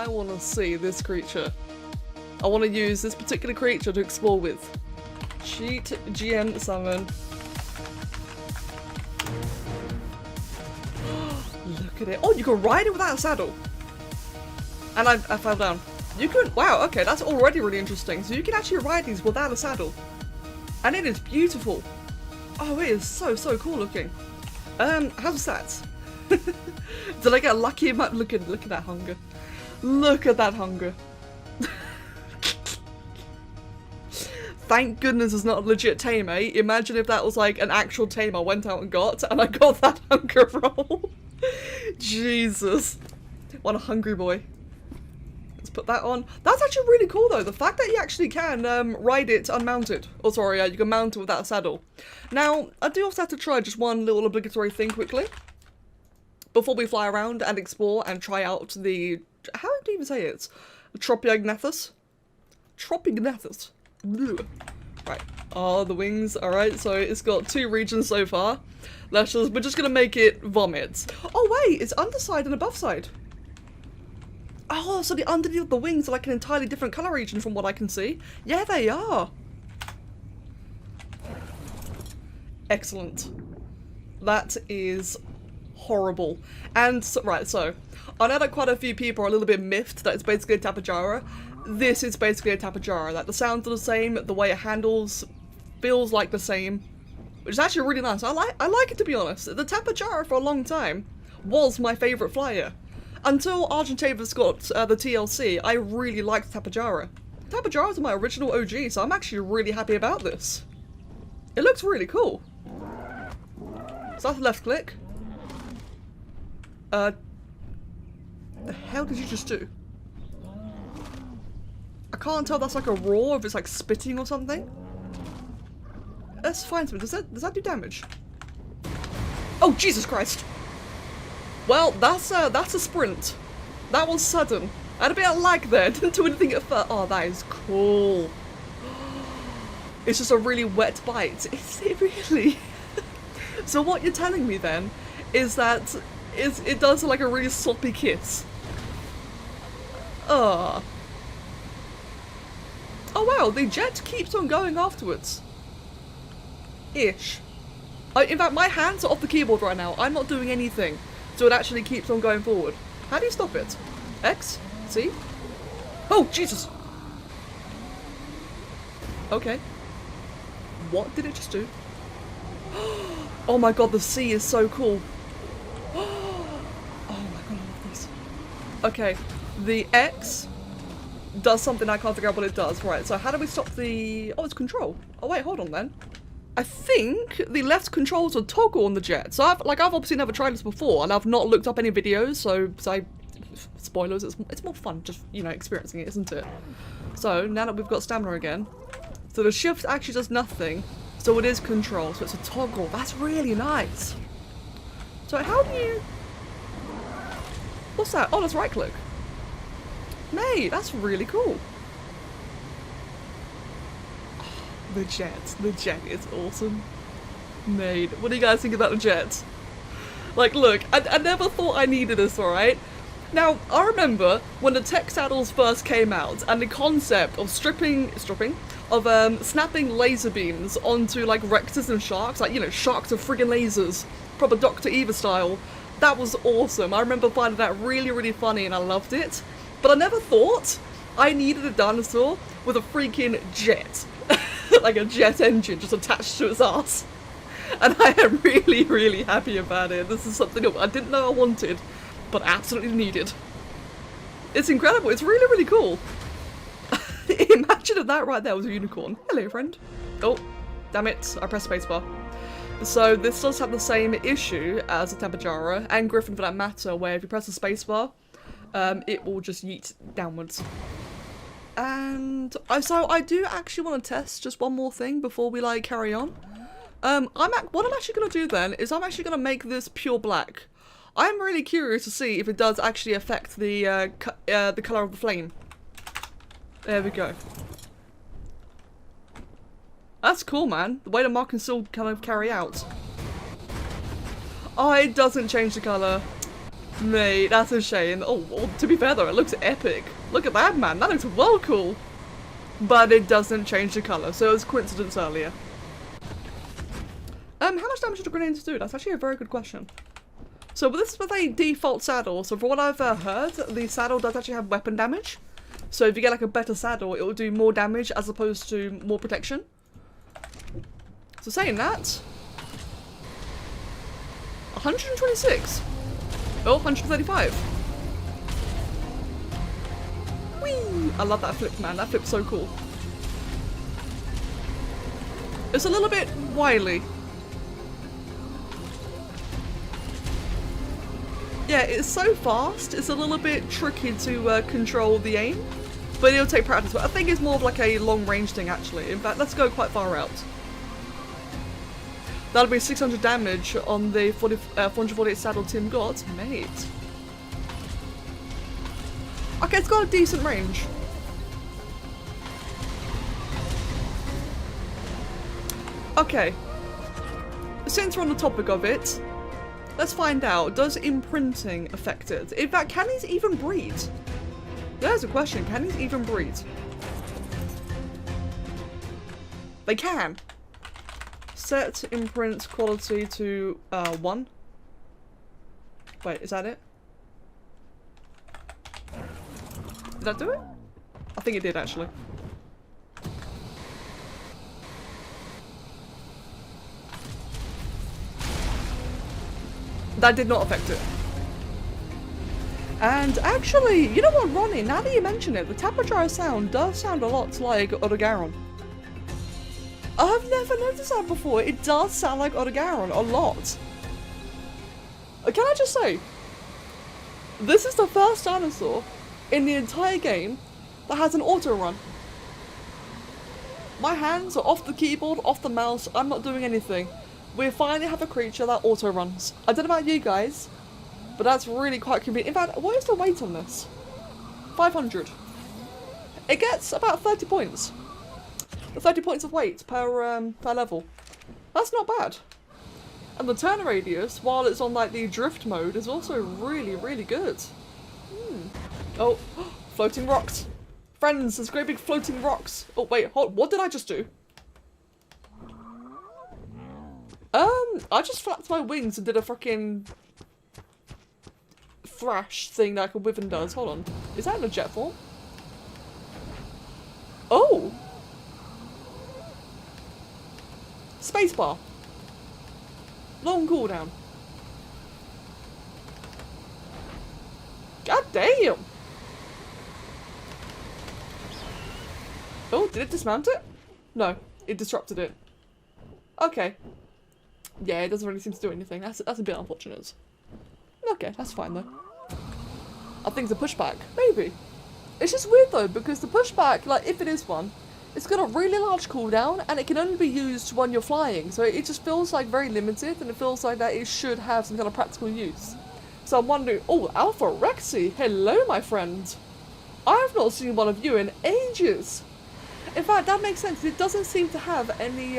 I want to see this creature. I want to use this particular creature to explore with. Cheat GN summon. Look at it. Oh, you can ride it without a saddle. And I fell down. You can, wow, okay, that's already really interesting. So you can actually ride these without a saddle. And it is beautiful. Oh, it is so, so cool looking. How's that? Did I get a lucky amount? Look at that hunger. Look at that hunger. Thank goodness it's not a legit tame, eh? Imagine if that was like an actual tame I went out and I got that hunger roll. Jesus. What a hungry boy. Let's put that on. That's actually really cool though, the fact that you actually can ride it unmounted. Oh sorry, you can mount it without a saddle. Now, I do also have to try just one little obligatory thing quickly. Before we fly around and explore and try out the... How do you even say it? Tropeognathus? Tropeognathus. Right. Oh, the wings. Alright, so it's got 2 regions so far. We're just gonna make it vomit. Oh wait, it's underside and above side. Oh, so the underneath of the wings are like an entirely different colour region from what I can see. Yeah, they are. Excellent. That is horrible. And, so, right, so, I know that quite a few people are a little bit miffed that it's basically a Tapejara. This is basically a Tapejara. Like, the sounds are the same, the way it handles feels like the same. Which is actually really nice. I like it, to be honest. The Tapejara for a long time was my favourite flyer. Until Argentavis got the TLC, I really liked Tapejara. Tapejaras are my original OG, so I'm actually really happy about this. It looks really cool. So that's left click. The hell did you just do? I can't tell if that's like a roar, if it's like spitting or something. That's fine to me. Does that do damage? Oh, Jesus Christ! Well, that's a sprint. That was sudden. I had a bit of lag there. Didn't do anything at first. Oh, that is cool. It's just a really wet bite. Is it really? So what you're telling me then is that it does like a really sloppy kiss. Oh wow, the jet keeps on going afterwards. Ish. In fact, my hands are off the keyboard right now. I'm not doing anything. So it actually keeps on going forward. How do you stop it? X? C? Oh, Jesus! Okay. What did it just do? Oh my god, the C is so cool. Oh my god, I love this. Okay, the X does something I can't figure out what it does. Right, so how do we stop the... Oh, it's control. Oh wait, hold on then. I think the left controls are toggle on the jet. So I've obviously never tried this before, and I've not looked up any videos, so spoilers, it's more fun just, you know, experiencing it, isn't it? So now that we've got stamina again, so the shift actually does nothing, so it is control, so it's a toggle. That's really nice. So how do you... What's that? Oh, that's right click. Mate, that's really cool. The jet is awesome. Mate, what do you guys think about the jet? Like, look, I never thought I needed this, alright? Now, I remember when the tech saddles first came out, and the concept of snapping laser beams onto, like, rectors and sharks, like, you know, sharks are friggin' lasers, proper Dr. Eva style, that was awesome. I remember finding that really, really funny, and I loved it. But I never thought I needed a dinosaur with a freaking jet. Like a jet engine just attached to its ass. And I am really, really happy about it. This is something I didn't know I wanted, but absolutely needed. It's incredible. It's really, really cool. Imagine if that right there was a unicorn. Hello, friend. Oh, damn it. I pressed spacebar. So this does have the same issue as a Tapejara, and Griffin for that matter, where if you press the spacebar, it will just yeet downwards. And so I do actually want to test just one more thing before we like carry on. What I'm actually going to do then is I'm actually going to make this pure black. I'm really curious to see if it does actually affect the colour of the flame. There we go. That's cool, man. The way the mark can still kind of carry out. Oh, it doesn't change the colour. Mate, that's a shame. Oh, well, to be fair though, it looks epic. Look at that, man. That looks well cool. But it doesn't change the colour, so it was coincidence earlier. How much damage do the grenades do? That's actually a very good question. So this is with a default saddle. So for what I've heard, the saddle does actually have weapon damage. So if you get like a better saddle, it will do more damage as opposed to more protection. So saying that, 126. Oh, 135. Whee! I love that flip, man. That flip's so cool. It's a little bit wily. Yeah, it's so fast, it's a little bit tricky to control the aim, but it'll take practice. But I think it's more of like a long range thing actually. In fact, let's go quite far out. That'll be 600 damage on the 448 saddle Tim got, mate. Okay, it's got a decent range. Okay, since we're on the topic of it, let's find out, does imprinting affect it? In fact, can these even breed? There's a question, can these even breed? They can. Set imprint quality to 1. Wait, is that it? Did that do it? I think it did actually. That did not affect it. And actually, you know what, Ronnie, now that you mention it, the Tapajara sound does sound a lot like Odogaron. I've never noticed that before. It does sound like Odogaron a lot. Can I just say, this is the first dinosaur in the entire game that has an auto run. My hands are off the keyboard, off the mouse, I'm not doing anything. We finally have a creature that auto runs. I don't know about you guys, but that's really quite convenient. In fact, what is the weight on this? 500. It gets about 30 points. 30 points of weight per level. That's not bad. And the turn radius, while it's on like the drift mode, is also really, really good. Oh, floating rocks. Friends, there's great big floating rocks. Oh wait, hold, what did I just do? I just flapped my wings and did a fucking thrash thing like a wyvern does. Hold on. Is that in a jet form? Oh! Spacebar. Long cooldown. God damn! Oh, did it dismount it? No, it disrupted it. Okay. Yeah, it doesn't really seem to do anything. That's a bit unfortunate. Okay, that's fine though. I think it's a pushback. Maybe. It's just weird though, because the pushback, like if it is one, it's got a really large cooldown and it can only be used when you're flying. So it just feels like very limited and it feels like that it should have some kind of practical use. So I'm wondering, oh, Alpha Rexy, hello my friend. I have not seen one of you in ages. In fact, that makes sense. It doesn't seem to have any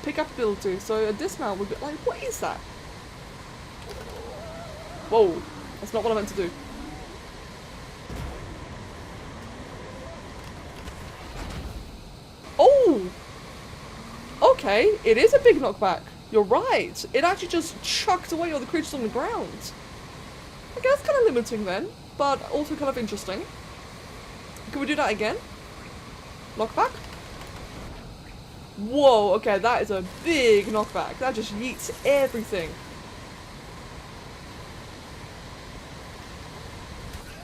pick-up ability, so a dismount would be like, what is that? Whoa, that's not what I meant to do. Oh! Okay, it is a big knockback. You're right. It actually just chucked away all the creatures on the ground. Okay, that's kind of limiting then, but also kind of interesting. Can we do that again? Knockback? Whoa, okay, that is a big knockback. That just yeets everything.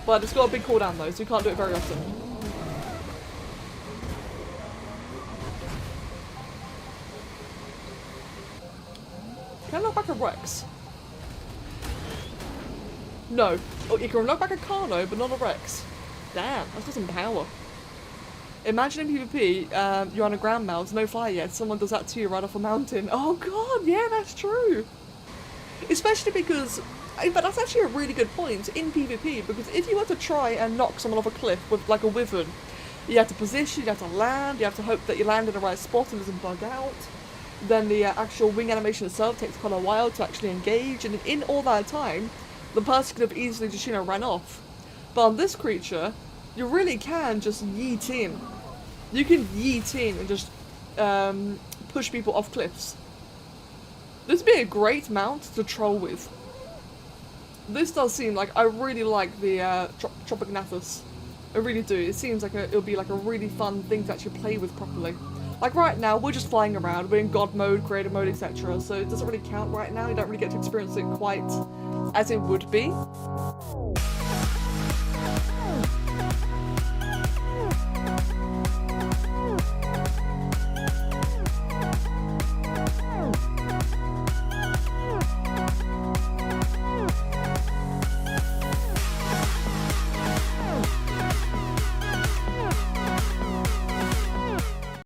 But it's got a big cooldown though, so you can't do it very often. Can I knock back a Rex? No. Oh, you can knock back a Carno, but not a Rex. Damn, that's got some power. Imagine in PvP, you're on a ground mount, no fire yet, someone does that to you right off a mountain. Oh god, yeah, that's true. Especially because, but that's actually a really good point in PvP, because if you were to try and knock someone off a cliff with like a wyvern, you have to position, you have to land, you have to hope that you land in the right spot and doesn't bug out. Then the actual wing animation itself takes quite a while to actually engage, and in all that time, the person could have easily just, you know, ran off. But on this creature, you really can just yeet in. You can yeet in and just push people off cliffs. This would be a great mount to troll with. This does seem like, I really like the Tropeognathus. I really do. It seems like it'll be like a really fun thing to actually play with properly. Like right now, we're just flying around, we're in God mode, creator mode, etc. So it doesn't really count right now, you don't really get to experience it quite as it would be.